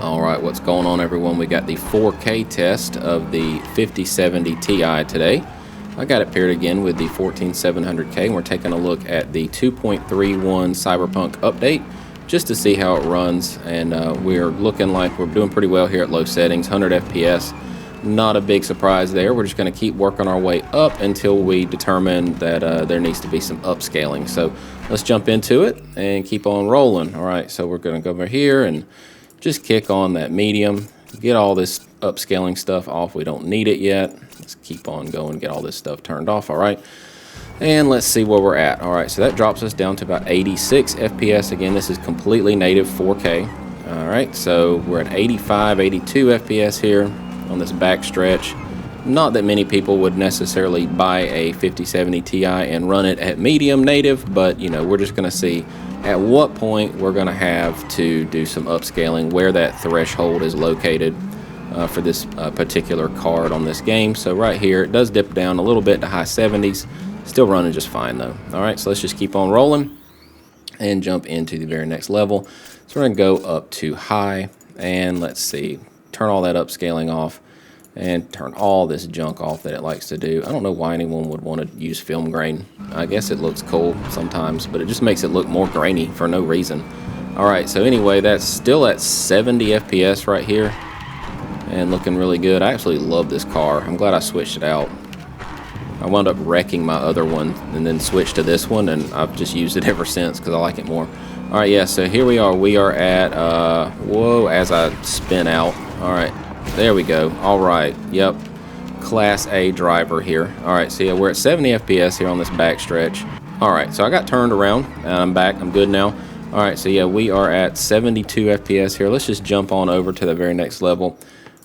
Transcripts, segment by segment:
Alright, what's going on, everyone? We got the 4K test of the 5070 Ti today. I got it paired again with the 14700K, and we're taking a look at the 2.31 Cyberpunk update just to see how it runs. And we're looking like we're doing pretty well here at low settings, 100 FPS. Not a big surprise there. We're just going to keep working our way up until we determine that there needs to be some upscaling. So let's jump into it and keep on rolling. Alright, so we're going to go over here and just kick on that medium, get all this upscaling stuff off. We don't need it yet. Let's keep on going, get all this stuff turned off. All right, and let's see where we're at. All right, so that drops us down to about 86 FPS. Again, this is completely native 4K. All right, so we're at 85, 82 FPS here on this back stretch. Not that many people would necessarily buy a 5070 Ti and run it at medium native, but you know, we're just going to see at what point we're going to have to do some upscaling, where that threshold is located for this particular card on this game. So right here, it does dip down a little bit to high 70s, still running just fine though. All right, so let's just keep on rolling and jump into the very next level. So we're going to go up to high, and let's see, turn all that upscaling off and turn all this junk off that it likes to do. I don't know why anyone would want to use film grain. I guess it looks cool sometimes, but it just makes it look more grainy for no reason. Alright, so anyway, that's still at 70 FPS right here and looking really good. I actually love this car. I'm glad I switched it out. I wound up wrecking my other one and then switched to this one, and I've just used it ever since because I like it more. Alright, yeah, so here we are. We are at, whoa, as I spin out. Alright. There we go. All right. Yep. Class A driver here. All right. So yeah, we're at 70 FPS here on this back stretch. All right. So I got turned around and I'm back. I'm good now. All right. So yeah, we are at 72 FPS here. Let's just jump on over to the very next level.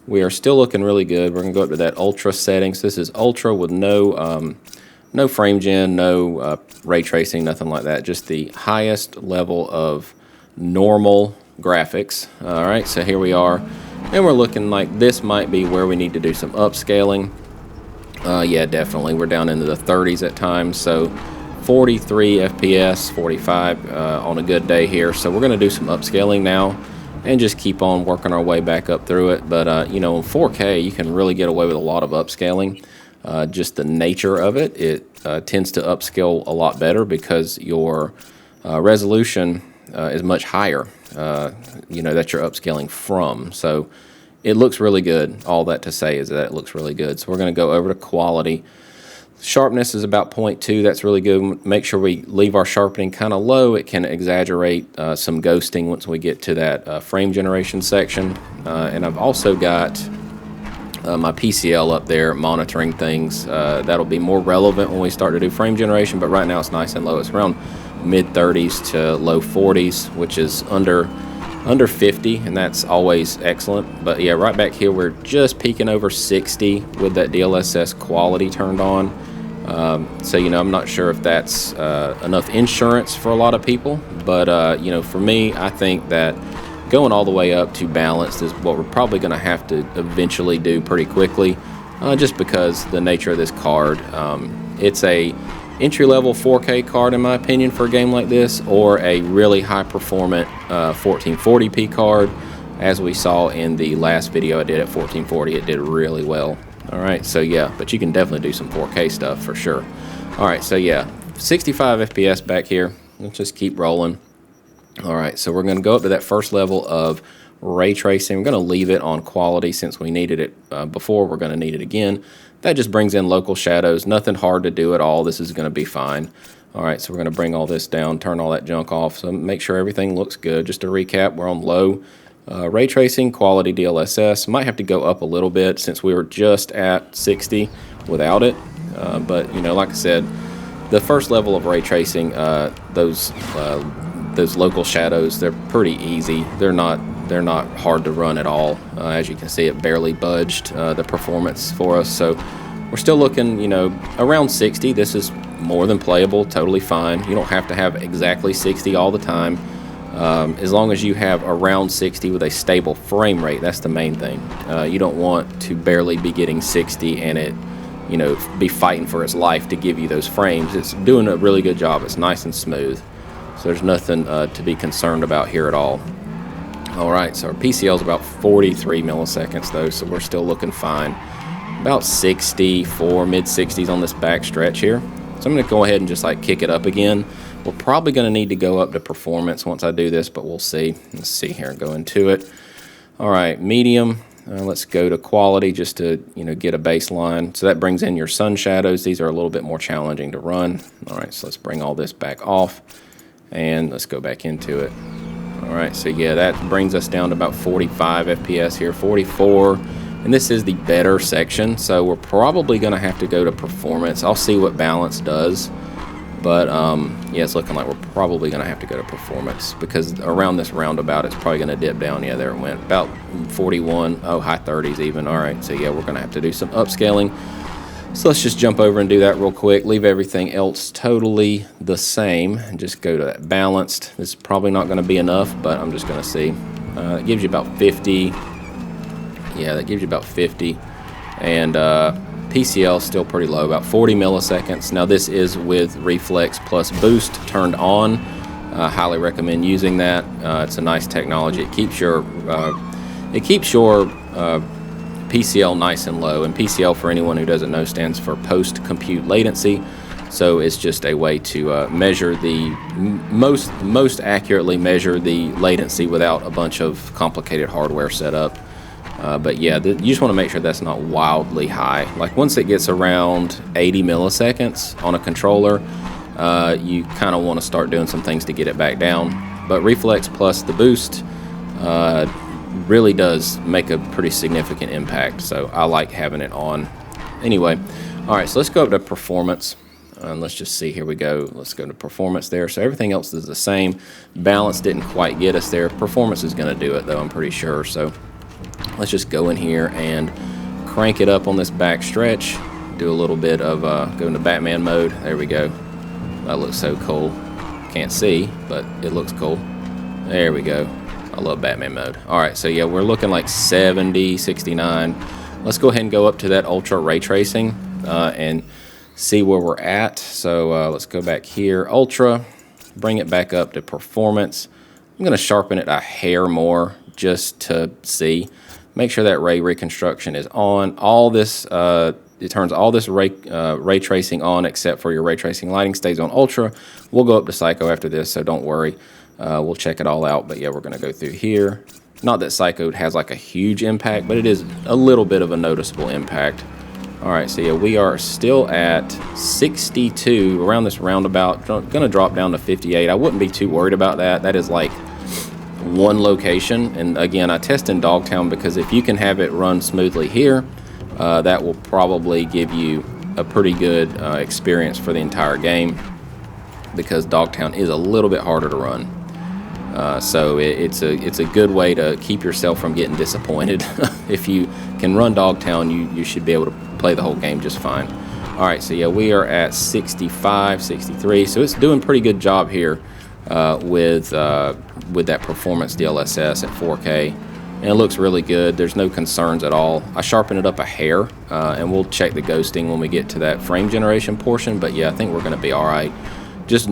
We are still looking really good. We're going to go up to that ultra settings. This is ultra with no frame gen, no ray tracing, nothing like that. Just the highest level of normal graphics. All right. So here we are. And we're looking like this might be where we need to do some upscaling. Yeah, definitely. We're down into the 30s at times. So 43 FPS, 45 on a good day here. So we're going to do some upscaling now and just keep on working our way back up through it. But, you know, in 4K, you can really get away with a lot of upscaling. Just the nature of it, it tends to upscale a lot better because your resolution is much higher, you know, that you're upscaling from. So it looks really good. All that to say is that it looks really good. So we're going to go over to quality. Sharpness is about 0.2. That's really good. Make sure we leave our sharpening kind of low. It can exaggerate some ghosting once we get to that frame generation section. And I've also got my PCL up there monitoring things. That'll be more relevant when we start to do frame generation, but right now it's nice and low. It's around mid 30s to low 40s, which is under 50, and that's always excellent. But yeah, right back here we're just peaking over 60 with that DLSS quality turned on. So you know, I'm not sure if that's enough insurance for a lot of people, but you know, for me, I think that going all the way up to balanced is what we're probably going to have to eventually do pretty quickly, just because the nature of this card. It's a entry-level 4K card, in my opinion, for a game like this, or a really high-performant 1440p card. As we saw in the last video I did at 1440, it did really well. All right, so yeah, but you can definitely do some 4K stuff for sure. All right, so yeah, 65 FPS back here. Let's just keep rolling. All right, so we're going to go up to that first level of ray tracing. We're going to leave it on quality since we needed it before. We're going to need it again. That just brings in local shadows. Nothing hard to do at all. This is going to be fine. All right, so we're going to bring all this down, turn all that junk off, so make sure everything looks good. Just to recap, we're on low ray tracing, quality DLSS. Might have to go up a little bit since we were just at 60 without it. But, you know, like I said, the first level of ray tracing, those local shadows, they're pretty easy. They're not hard to run at all. As you can see, it barely budged the performance for us. So we're still looking, you know, around 60. This is more than playable, totally fine. You don't have to have exactly 60 all the time. As long as you have around 60 with a stable frame rate, that's the main thing. You don't want to barely be getting 60 and it, you know, be fighting for its life to give you those frames. It's doing a really good job. It's nice and smooth. So there's nothing to be concerned about here at all. All right, so our PCL is about 43 milliseconds though, so we're still looking fine. About 64, mid-60s on this back stretch here. So I'm going to go ahead and just like kick it up again. We're probably going to need to go up to performance once I do this, but we'll see. Let's see here and go into it. All right, medium. Let's go to quality just to get a baseline. So that brings in your sun shadows. These are a little bit more challenging to run. All right, so let's bring all this back off and let's go back into it. All right, so yeah, that brings us down to about 45 FPS here, 44. And this is the better section, so we're probably going to have to go to performance. I'll see what balance does. But yeah, it's looking like we're probably going to have to go to performance because around this roundabout, it's probably going to dip down. Yeah, there it went. About 41, oh, high 30s even. All right, so yeah, we're going to have to do some upscaling. So let's just jump over and do that real quick. Leave everything else totally the same and just go to that balanced. This is probably not going to be enough, but I'm just going to see. It gives you about 50. Yeah, that gives you about 50. And PCL still pretty low, about 40 milliseconds. Now this is with reflex plus boost turned on. Highly recommend using that. It's a nice technology. It keeps your PCL nice and low. And PCL, for anyone who doesn't know, stands for post compute latency. So it's just a way to measure the most accurately measure the latency without a bunch of complicated hardware setup. But yeah, you just want to make sure that's not wildly high. Like once it gets around 80 milliseconds on a controller, you kind of want to start doing some things to get it back down. But reflex plus the boost really does make a pretty significant impact. So I like having it on. Anyway, all right, so let's go up to performance. And let's just see, here we go. Let's go to performance there. So everything else is the same. Balance didn't quite get us there. Performance is going to do it though, I'm pretty sure. So let's just go in here and crank it up on this back stretch. Do a little bit of go into Batman mode. There we go. That looks so cool. Can't see, but it looks cool. There we go. I love Batman mode. All right, so yeah, we're looking like 70, 69. Let's go ahead and go up to that ultra ray tracing and see where we're at. So let's go back here, ultra, bring it back up to performance. I'm going to sharpen it a hair more just to see. Make sure that ray reconstruction is on. All this, it turns all this ray tracing on except for your ray tracing lighting stays on ultra. We'll go up to Psycho after this, so don't worry. We'll check it all out, but yeah, we're going to go through here. Not that Psycho has like a huge impact, but it is a little bit of a noticeable impact. All right, so yeah, we are still at 62 around this roundabout. Going to drop down to 58. I wouldn't be too worried about that. That is like one location, and again, I test in Dogtown because if you can have it run smoothly here, that will probably give you a pretty good experience for the entire game, because Dogtown is a little bit harder to run. So it's a good way to keep yourself from getting disappointed. If you can run Dogtown, you should be able to play the whole game just fine. All right, so yeah, we are at 65, 63, so it's doing a pretty good job here with that performance DLSS at 4K, and it looks really good. There's no concerns at all. I sharpen it up a hair, and we'll check the ghosting when we get to that frame generation portion, but yeah, I think we're going to be all right. Just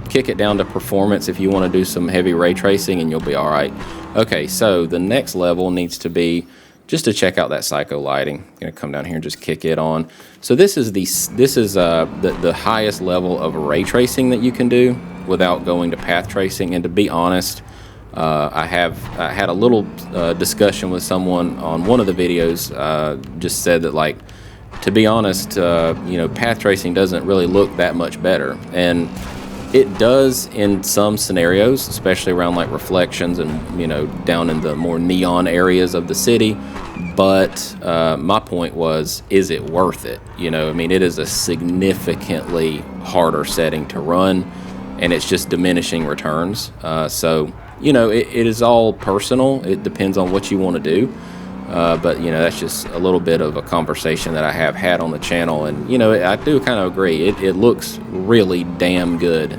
kick it down to performance if you want to do some heavy ray tracing, and you'll be all right. Okay, so the next level needs to be just to check out that Psycho lighting. I'm gonna come down here and just kick it on. So this is the highest level of ray tracing that you can do without going to path tracing. And to be honest, I had a little discussion with someone on one of the videos. Just said that, like, to be honest, path tracing doesn't really look that much better, and it does in some scenarios, especially around like reflections and down in the more neon areas of the city. But my point was, is it worth it? I mean, it is a significantly harder setting to run, and it's just diminishing returns. So it is all personal. It depends on what you want to do. But that's just a little bit of a conversation that I have had on the channel, and I do kind of agree. It looks really damn good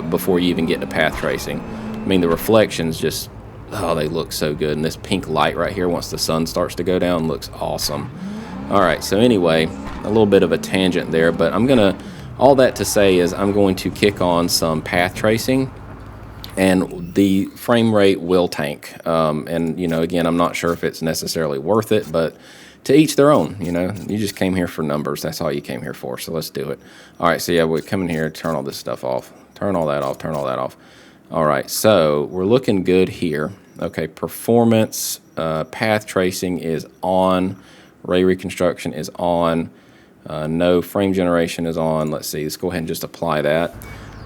before you even get to path tracing. I mean, the reflections just, they look so good, and this pink light right here once the sun starts to go down looks awesome. All right, so anyway, a little bit of a tangent there, but all that to say is I'm going to kick on some path tracing, and the frame rate will tank. And you know, again, I'm not sure if it's necessarily worth it, but to each their own. You know, you just came here for numbers. That's all you came here for. So let's do it. All right. So yeah, we come in here, turn all this stuff off, turn all that off, turn all that off. All right. So we're looking good here. Okay. Performance, path tracing is on. Ray reconstruction is on. No frame generation is on. Let's see. Let's go ahead and just apply that,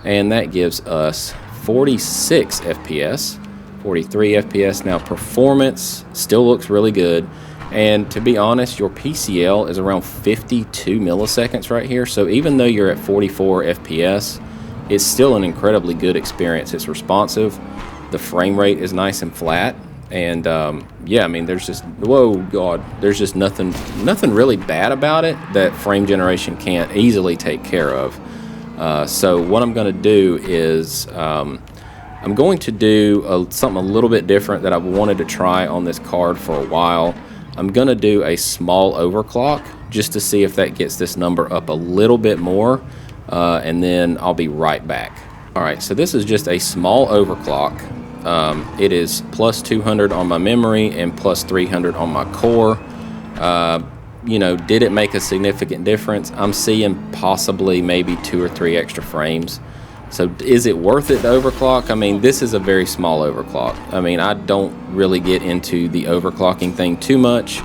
and that gives us 46 FPS, 43 FPS. Now performance still looks really good. And to be honest, your PCL is around 52 milliseconds right here. So even though you're at 44 FPS, it's still an incredibly good experience. It's responsive. The frame rate is nice and flat. And yeah, I mean, there's just, whoa, God, there's just nothing really bad about it that frame generation can't easily take care of. So what I'm going to do is I'm going to do something a little bit different that I've wanted to try on this card for a while. I'm going to do a small overclock just to see if that gets this number up a little bit more, and then I'll be right back. All right, so this is just a small overclock. It is plus 200 on my memory and plus 300 on my core. You know, did it make a significant difference? I'm seeing possibly maybe 2 or 3 extra frames. So is it worth it to overclock? I mean, this is a very small overclock. I mean, I don't really get into the overclocking thing too much.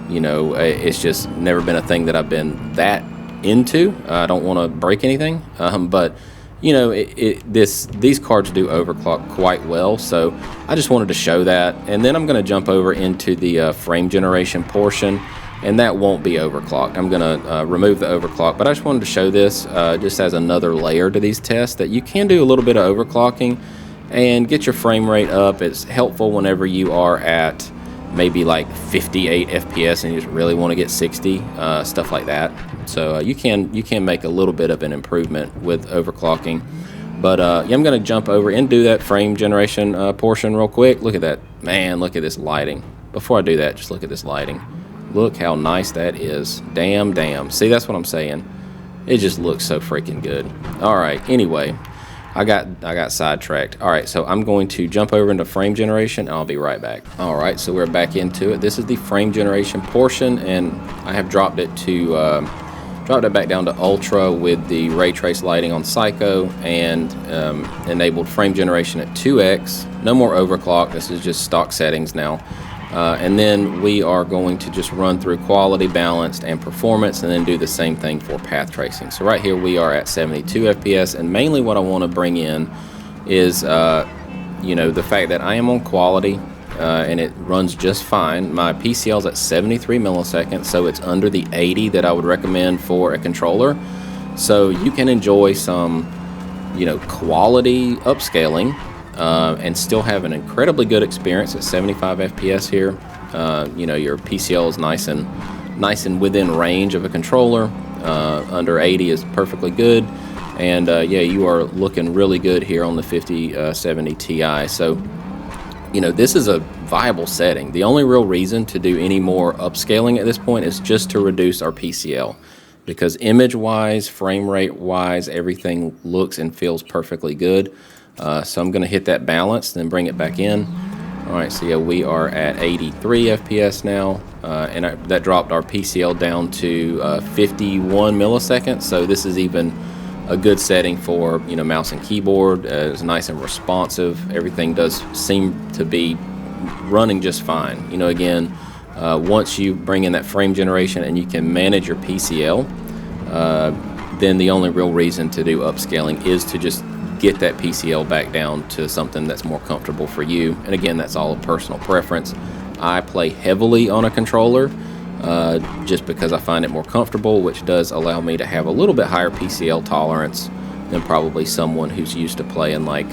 You know, it's just never been a thing that I've been that into. I don't want to break anything, but you know, these cards do overclock quite well. So I just wanted to show that, and then I'm going to jump over into the frame generation portion. And that won't be overclocked. I'm going to remove the overclock, but I just wanted to show this just as another layer to these tests that you can do a little bit of overclocking and get your frame rate up. It's helpful whenever you are at maybe like 58 FPS and you just really want to get 60, stuff like that. So you can make a little bit of an improvement with overclocking. But yeah, I'm going to jump over and do that frame generation portion real quick. Look at that. Man, look at this lighting. Before I do that, just look at this lighting. Look how nice that is. Damn. See, that's what I'm saying. It just looks so freaking good. All right, anyway, I got sidetracked. All right, so I'm going to jump over into frame generation, and I'll be right back. All right, so we're back into it. This is the frame generation portion, and I have dropped it back down to ultra with the ray trace lighting on Psycho, and enabled frame generation at 2x. No more overclock. This is just stock settings now. And then we are going to just run through quality, balanced, and performance, and then do the same thing for path tracing. So right here we are at 72 FPS, and mainly what I want to bring in is, you know, the fact that I am on quality, and it runs just fine. My PCL is at 73 milliseconds, so it's under the 80 that I would recommend for a controller. So you can enjoy some, you know, quality upscaling, and still have an incredibly good experience at 75 FPS here. You know, your PCL is nice and within range of a controller. Under 80 is perfectly good, and yeah, you are looking really good here on the 5070 Ti. So, you know, this is a viable setting. The only real reason to do any more upscaling at this point is just to reduce our PCL, because image-wise, frame rate-wise, everything looks and feels perfectly good. So I'm going to hit that balance, then bring it back in. All right, so yeah, we are at 83 FPS now, and that dropped our PCL down to 51 milliseconds. So this is even a good setting for, you know, mouse and keyboard. It's nice and responsive. Everything does seem to be running just fine. You know, again, once you bring in that frame generation and you can manage your PCL, then the only real reason to do upscaling is to just get that PCL back down to something that's more comfortable for you. And again, that's all a personal preference. I play heavily on a controller just because I find it more comfortable, which does allow me to have a little bit higher PCL tolerance than probably someone who's used to playing, like,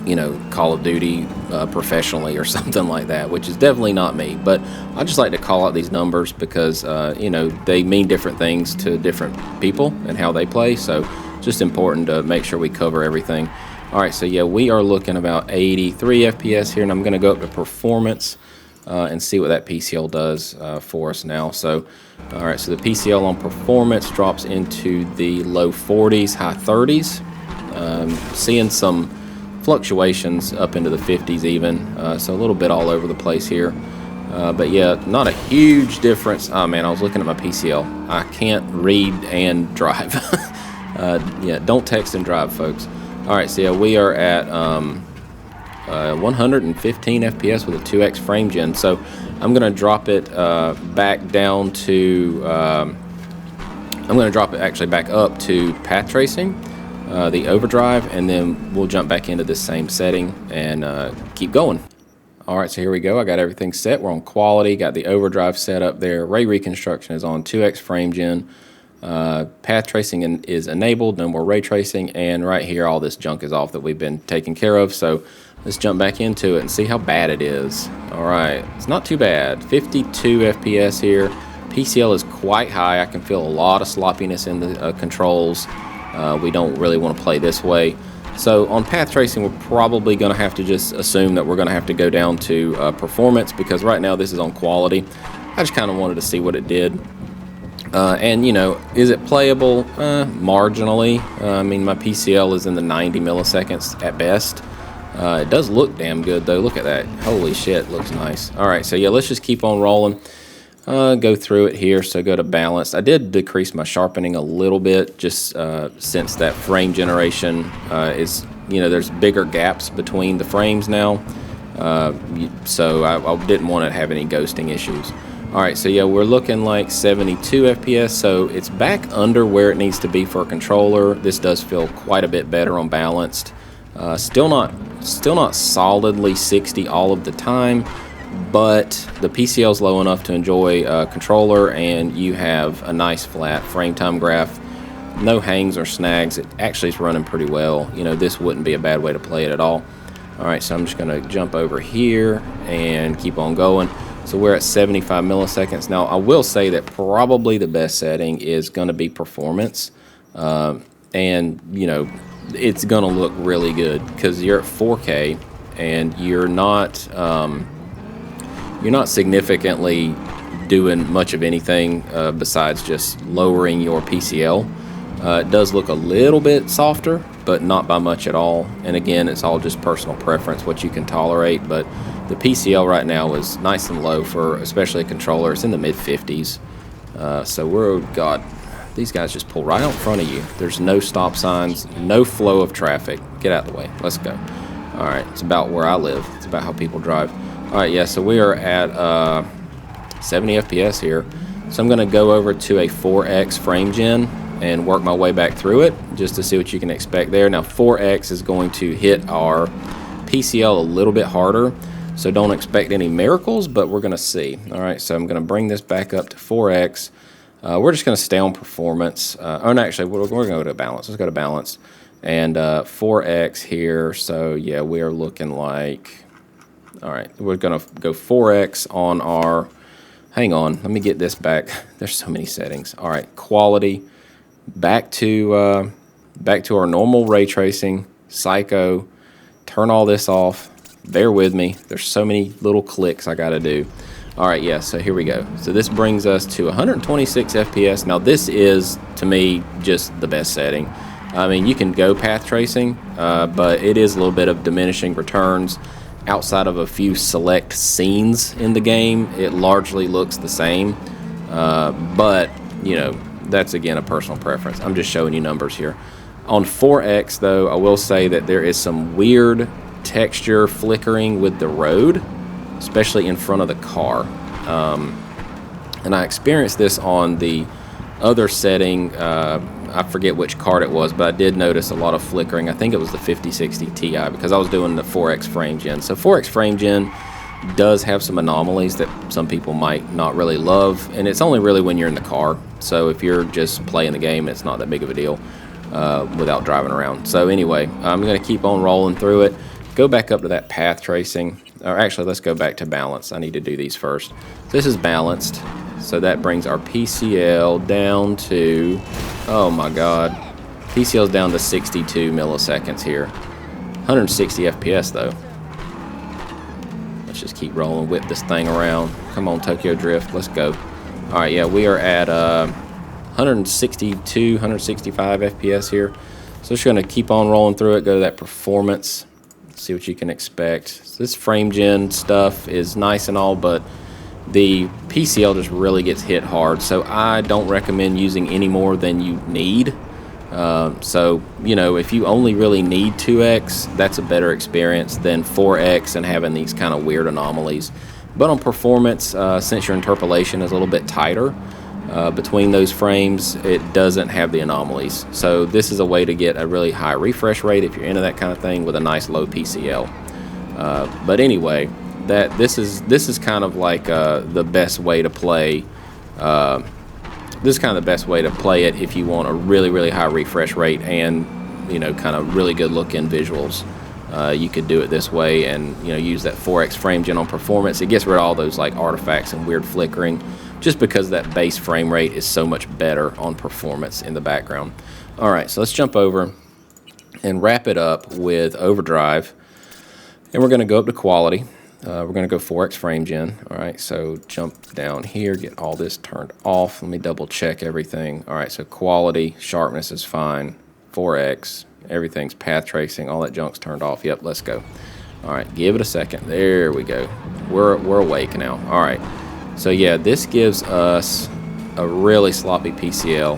you know, Call of Duty professionally or something like that, which is definitely not me. But I just like to call out these numbers because, you know, they mean different things to different people and how they play. So just important to make sure we cover everything. All right, so yeah, we are looking about 83 FPS here, and I'm going to go up to performance and see what that PCL does for us now. So, all right, so the PCL on performance drops into the low 40s, high 30s. Seeing some fluctuations up into the 50s even, so a little bit all over the place here. But yeah, not a huge difference. Oh man, I was looking at my PCL. I can't read and drive. Yeah, don't text and drive, folks. All right, so yeah, we are at 115 FPS with a 2x frame gen. So I'm going to drop it back down to, I'm going to drop it actually back up to path tracing, the overdrive, and then we'll jump back into this same setting and keep going. All right, so here we go. I got everything set. We're on quality, got the overdrive set up there. Ray reconstruction is on 2x frame gen. Path tracing is enabled, no more ray tracing, and right here all this junk is off that we've been taking care of. So let's jump back into it and see how bad it is. All right, it's not too bad. 52 FPS here. PCL is quite high. I can feel a lot of sloppiness in the controls. We don't really want to play this way. So on path tracing, we're probably going to have to just assume that we're going to have to go down to performance, because right now this is on quality. I just kind of wanted to see what it did. And, you know, is it playable? Marginally. I mean, my PCL is in the 90 milliseconds at best. It does look damn good, though. Look at that. Holy shit, looks nice. All right, so yeah, let's just keep on rolling. Go through it here. So go to balanced. I did decrease my sharpening a little bit, just since that frame generation is, you know, there's bigger gaps between the frames now. So I didn't want to have any ghosting issues. All right, so yeah, we're looking like 72 FPS, so it's back under where it needs to be for a controller. This does feel quite a bit better on balanced. Still not solidly 60 all of the time, but the PCL is low enough to enjoy a controller, and you have a nice flat frame time graph. No hangs or snags. It actually is running pretty well. You know, this wouldn't be a bad way to play it at all. All right, so I'm just going to jump over here and keep on going. So we're at 75 milliseconds. Now, I will say that probably the best setting is going to be performance. And, you know, it's going to look really good because you're at 4K and you're not significantly doing much of anything besides just lowering your PCL. It does look a little bit softer, but not by much at all. And again, it's all just personal preference, what you can tolerate. But the PCL right now is nice and low for especially a controller. It's in the mid 50s. So God, these guys just pull right out in front of you. There's no stop signs, no flow of traffic. Get out of the way. Let's go. All right, it's about where I live. It's about how people drive. All right, yeah, so we are at 70 FPS here. So I'm going to go over to a 4X frame gen and work my way back through it just to see what you can expect there. Now, 4X is going to hit our PCL a little bit harder, so don't expect any miracles, but we're going to see. All right, so I'm going to bring this back up to 4X. We're just going to stay on performance. No, actually, we're going to go to balance. Let's go to balance. And 4X here, so yeah, we are looking like, all right, we're going to go 4X on our, hang on, let me get this back. There's so many settings. All right, quality, back to our normal ray tracing, psycho, turn all this off. Bear with me. There's so many little clicks I got to do. All right, yeah, so here we go. So this brings us to 126 FPS. Now this is, to me, just the best setting. I mean, you can go path tracing, but it is a little bit of diminishing returns. Outside of a few select scenes in the game, it largely looks the same. But, you know, that's, again, a personal preference. I'm just showing you numbers here. On 4X, though, I will say that there is some weird texture flickering with the road, especially in front of the car. And I experienced this on the other setting. I forget which card it was, but I did notice a lot of flickering. I think it was the 5060 Ti because I was doing the 4X frame gen. So 4X frame gen does have some anomalies that some people might not really love, and it's only really when you're in the car. So if you're just playing the game, it's not that big of a deal without driving around. So anyway, I'm going to keep on rolling through it. Go back up to that path tracing. Or actually, let's go back to balance. I need to do these first. So this is balanced. So that brings our PCL down to, oh my God, PCL's down to 62 milliseconds here. 160 FPS though. Let's just keep rolling, whip this thing around. Come on, Tokyo Drift, let's go. All right, yeah, we are at 162, 165 FPS here. So just gonna keep on rolling through it, go to that performance. see what you can expect. This frame gen stuff is nice and all, but the PCL just really gets hit hard, so I don't recommend using any more than you need. So, you know, if you only really need 2x, that's a better experience than 4x and having these kind of weird anomalies. But on performance, since your interpolation is a little bit tighter between those frames, it doesn't have the anomalies. So this is a way to get a really high refresh rate if you're into that kind of thing with a nice low PCL. But anyway, this is kind of like the best way to play. This is kind of the best way to play it if you want a really high refresh rate and, you know, kind of really good looking visuals. You could do it this way and, you know, use that 4x frame gen on performance. It gets rid of all those like artifacts and weird flickering, just because that base frame rate is so much better on performance in the background. All right, so let's jump over and wrap it up with Overdrive, and we're going to go up to quality. We're going to go 4x frame gen. All right, so jump down here, get all this turned off. Let me double check everything. All right, so quality, sharpness is fine, 4x, everything's path tracing, all that junk's turned off. Yep, let's go. All right, give it a second. There we go. We're awake now. All right, so yeah, this gives us a really sloppy PCL.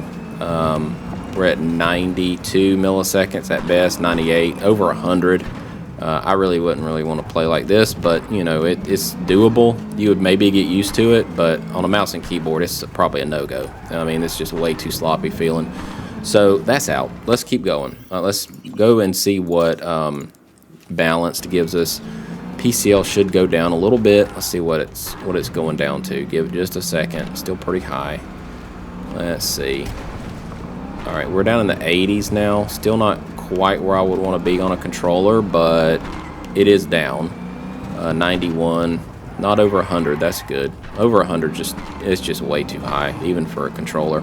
We're at 92 milliseconds at best, 98, over 100. I really wouldn't want to play like this, but you know, it's doable. You would maybe get used to it, but on a mouse and keyboard, it's probably a no-go. I mean, it's just way too sloppy feeling. So that's out. Let's keep going. Let's go and see what Balanced gives us. PCL should go down a little bit. Let's see what it's going down to. Give it just a second. Still pretty high. Let's see. All right, we're down in the 80s now. Still not quite where I would want to be on a controller, but it is down. 91, not over 100. That's good. Over 100, it's just way too high, even for a controller.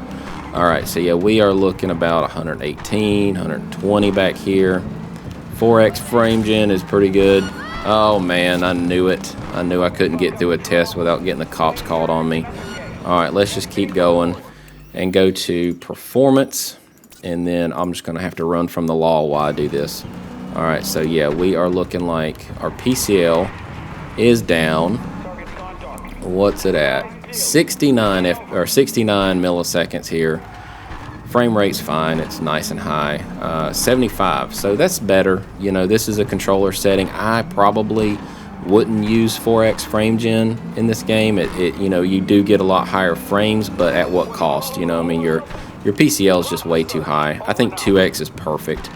All right, so yeah, we are looking about 118, 120 back here. 4x frame gen is pretty good. Oh man, I knew it. I knew I couldn't get through a test without getting the cops called on me. All right, let's just keep going and go to performance, and then I'm just gonna have to run from the law while I do this. All right, so yeah, we are looking like our PCL is down. What's it at? 69 milliseconds here. Frame rate's fine, it's nice and high. 75, so that's better. You know, this is a controller setting. I probably wouldn't use 4x frame gen in this game. You know, you do get a lot higher frames, but at what cost? You know, I mean, your PCL is just way too high. I think 2x is perfect.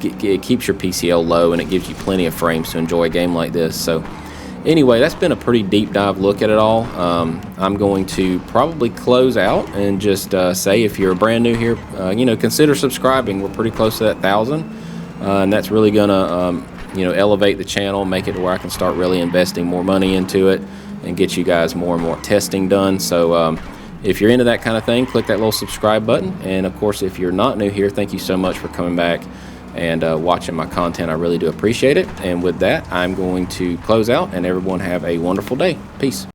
It keeps your PCL low and it gives you plenty of frames to enjoy a game like this. So anyway, that's been a pretty deep dive look at it all. I'm going to probably close out and just say, if you're brand new here, you know, consider subscribing. We're pretty close to that 1,000, and that's really gonna you know, elevate the channel, make it to where I can start really investing more money into it and get you guys more and more testing done. So if you're into that kind of thing, click that little subscribe button. And of course, if you're not new here, thank you so much for coming back and watching my content. I really do appreciate it. And with that, I'm going to close out, and everyone have a wonderful day. Peace.